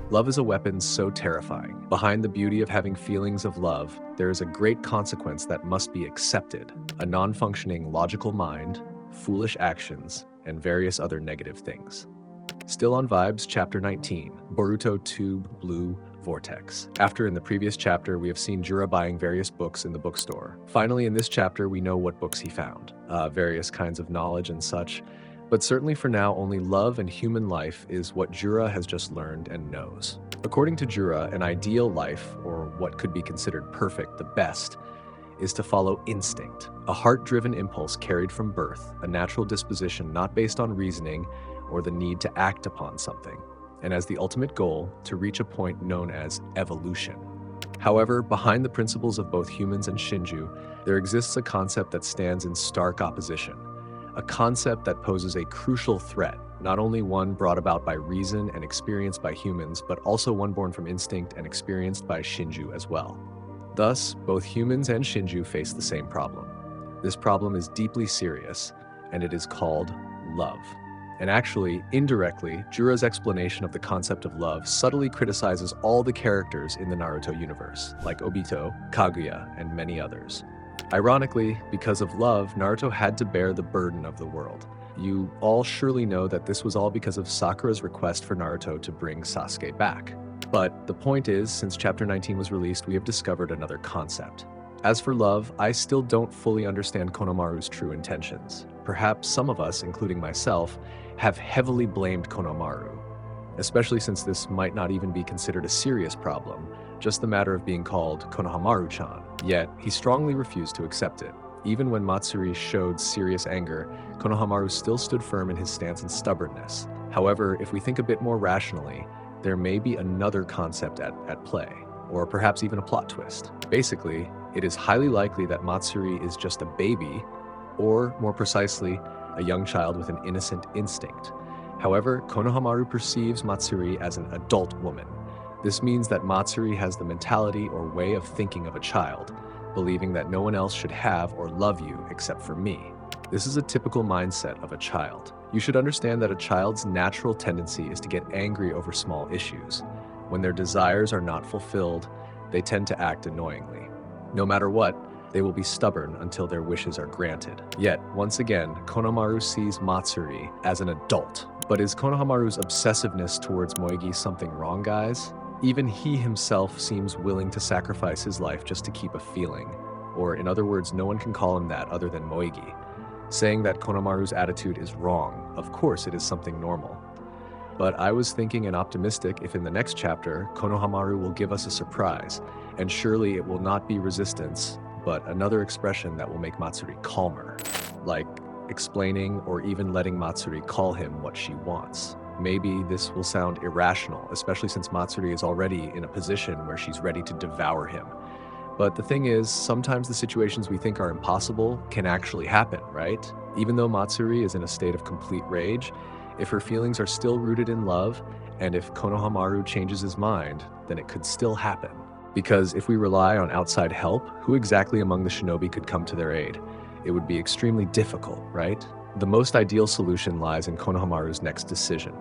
Love is a weapon so terrifying. Behind the beauty of having feelings of love, there is a great consequence that must be accepted: a non-functioning logical mind, foolish actions, and various other negative things. Still on Vibes, Chapter 19, Boruto Tube Blue Vortex. After in the previous chapter, we have seen Jura buying various books in the bookstore. Finally, in this chapter, we know what books he found. Various kinds of knowledge and such. But certainly for now, only love and human life is what Jura has just learned and knows. According to Jura, an ideal life, or what could be considered perfect, the best, is to follow instinct, a heart-driven impulse carried from birth, a natural disposition not based on reasoning or the need to act upon something, and as the ultimate goal, to reach a point known as evolution. However, behind the principles of both humans and SHINJU, there exists a concept that stands in stark opposition. A concept that poses a crucial threat, not only one brought about by reason and experienced by humans, but also one born from instinct and experienced by SHINJU as well. Thus, both humans and SHINJU face the same problem. This problem is deeply serious, and it is called love. And actually, indirectly, Jura's explanation of the concept of love subtly criticizes all the characters in the Naruto universe, like Obito, Kaguya, and many others. Ironically, because of love, Naruto had to bear the burden of the world. You all surely know that this was all because of Sakura's request for Naruto to bring Sasuke back. But the point is, since Chapter 19 was released, we have discovered another concept. As for love, I still don't fully understand Konohamaru's true intentions. Perhaps some of us, including myself, have heavily blamed Konohamaru, especially since this might not even be considered a serious problem, just the matter of being called Konohamaru-chan. Yet, he strongly refused to accept it. Even when Matsuri showed serious anger, Konohamaru still stood firm in his stance and stubbornness. However, if we think a bit more rationally, there may be another concept at play, or perhaps even a plot twist. Basically, it is highly likely that Matsuri is just a baby, or more precisely, a young child with an innocent instinct. However, Konohamaru perceives Matsuri as an adult woman. This means that Matsuri has the mentality or way of thinking of a child, believing that no one else should have or love you except for me. This is a typical mindset of a child. You should understand that a child's natural tendency is to get angry over small issues. When their desires are not fulfilled, they tend to act annoyingly. No matter what, they will be stubborn until their wishes are granted. Yet, once again, Konohamaru sees Matsuri as an adult. But is Konohamaru's obsessiveness towards Moegi something wrong, guys? Even he himself seems willing to sacrifice his life just to keep a feeling. Or in other words, no one can call him that other than Moegi. Saying that Konohamaru's attitude is wrong, of course it is something normal. But I was thinking and optimistic if in the next chapter, Konohamaru will give us a surprise, and surely it will not be resistance, but another expression that will make Matsuri calmer, like explaining or even letting Matsuri call him what she wants. Maybe this will sound irrational, especially since Matsuri is already in a position where she's ready to devour him. But the thing is, sometimes the situations we think are impossible can actually happen, right? Even though Matsuri is in a state of complete rage, if her feelings are still rooted in love, and if Konohamaru changes his mind, then it could still happen. Because if we rely on outside help, who exactly among the shinobi could come to their aid? It would be extremely difficult, right? The most ideal solution lies in Konohamaru's next decision.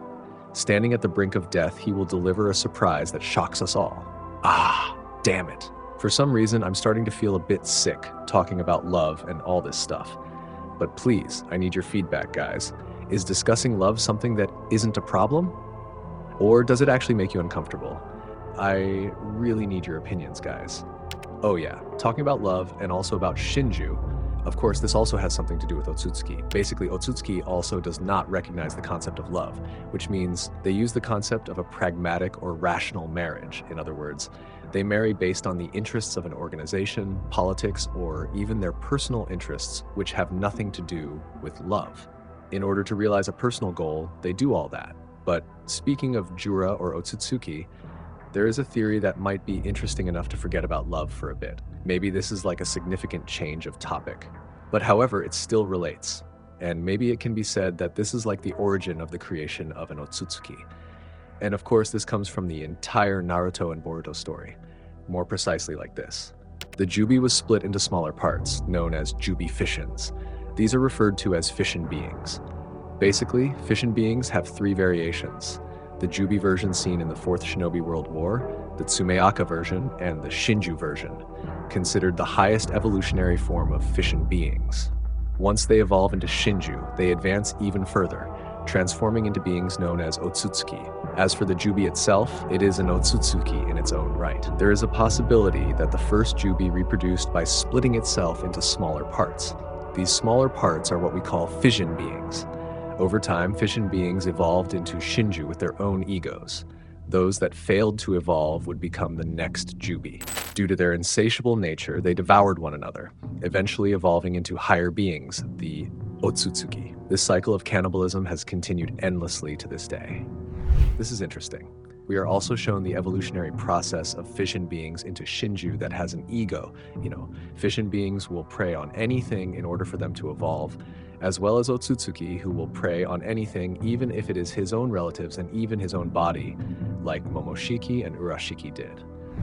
Standing at the brink of death, he will deliver a surprise that shocks us all. Ah, damn it. For some reason, I'm starting to feel a bit sick talking about love and all this stuff. But please, I need your feedback, guys. Is discussing love something that isn't a problem? Or does it actually make you uncomfortable? I really need your opinions, guys. Oh yeah, talking about love and also about SHINJU. Of course, this also has something to do with Otsutsuki. Basically, Otsutsuki also does not recognize the concept of love, which means they use the concept of a pragmatic or rational marriage. In other words, they marry based on the interests of an organization, politics, or even their personal interests, which have nothing to do with love. In order to realize a personal goal, they do all that. But speaking of Jura or Otsutsuki, there is a theory that might be interesting enough to forget about love for a bit. Maybe this is like a significant change of topic. But however, it still relates. And maybe it can be said that this is like the origin of the creation of an Otsutsuki. And of course, this comes from the entire Naruto and Boruto story. More precisely like this. The jubi was split into smaller parts, known as jubi fissions. These are referred to as fission beings. Basically, fission beings have three variations: the jubi version seen in the Fourth Shinobi World War, the Tsumeaka version, and the SHINJU version, considered the highest evolutionary form of fission beings. Once they evolve into SHINJU, they advance even further, transforming into beings known as Otsutsuki. As for the jubi itself, it is an Otsutsuki in its own right. There is a possibility that the first jubi reproduced by splitting itself into smaller parts. These smaller parts are what we call fission beings. Over time, fission beings evolved into SHINJU with their own egos. Those that failed to evolve would become the next jubi. Due to their insatiable nature, they devoured one another, eventually evolving into higher beings, the Otsutsuki. This cycle of cannibalism has continued endlessly to this day. This is interesting. We are also shown the evolutionary process of fission beings into SHINJU that has an ego. Fission beings will prey on anything in order for them to evolve, as well as Otsutsuki, who will prey on anything even if it is his own relatives and even his own body, like Momoshiki and Urashiki did.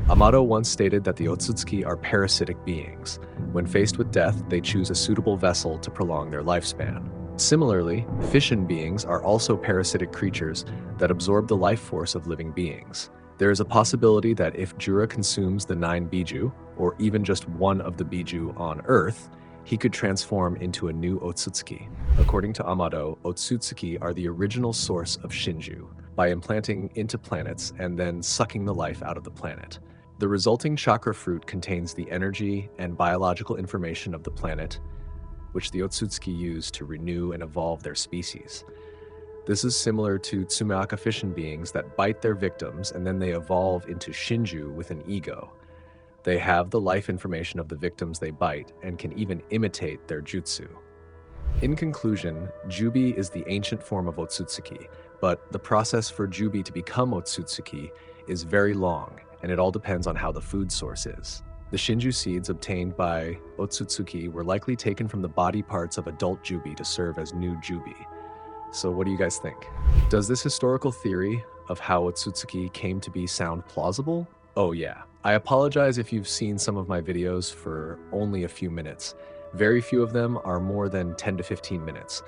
Amado once stated that the Otsutsuki are parasitic beings. When faced with death, they choose a suitable vessel to prolong their lifespan. Similarly, fission beings are also parasitic creatures that absorb the life force of living beings. There is a possibility that if Jura consumes the 9 biju, or even just one of the biju on Earth, he could transform into a new Otsutsuki. According to Amado, Otsutsuki are the original source of SHINJU, by implanting into planets and then sucking the life out of the planet. The resulting chakra fruit contains the energy and biological information of the planet, which the Otsutsuki use to renew and evolve their species. This is similar to Tsumeaka fission beings that bite their victims and then they evolve into SHINJU with an ego. They have the life information of the victims they bite and can even imitate their jutsu. In conclusion, jubi is the ancient form of Otsutsuki, but the process for jubi to become Otsutsuki is very long, and it all depends on how the food source is. The SHINJU seeds obtained by Otsutsuki were likely taken from the body parts of adult jubi to serve as new jubi. So what do you guys think? Does this historical theory of how Otsutsuki came to be sound plausible? Oh yeah. I apologize if you've seen some of my videos for only a few minutes. Very few of them are more than 10 to 15 minutes.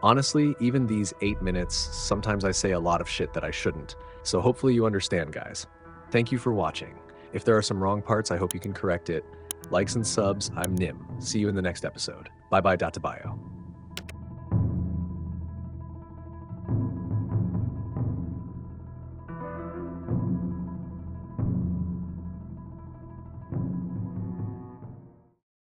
Honestly, even these 8 minutes, sometimes I say a lot of shit that I shouldn't. So hopefully you understand, guys. Thank you for watching. If there are some wrong parts, I hope you can correct it. Likes and subs, I'm Nim. See you in the next episode. Bye bye, Databayo.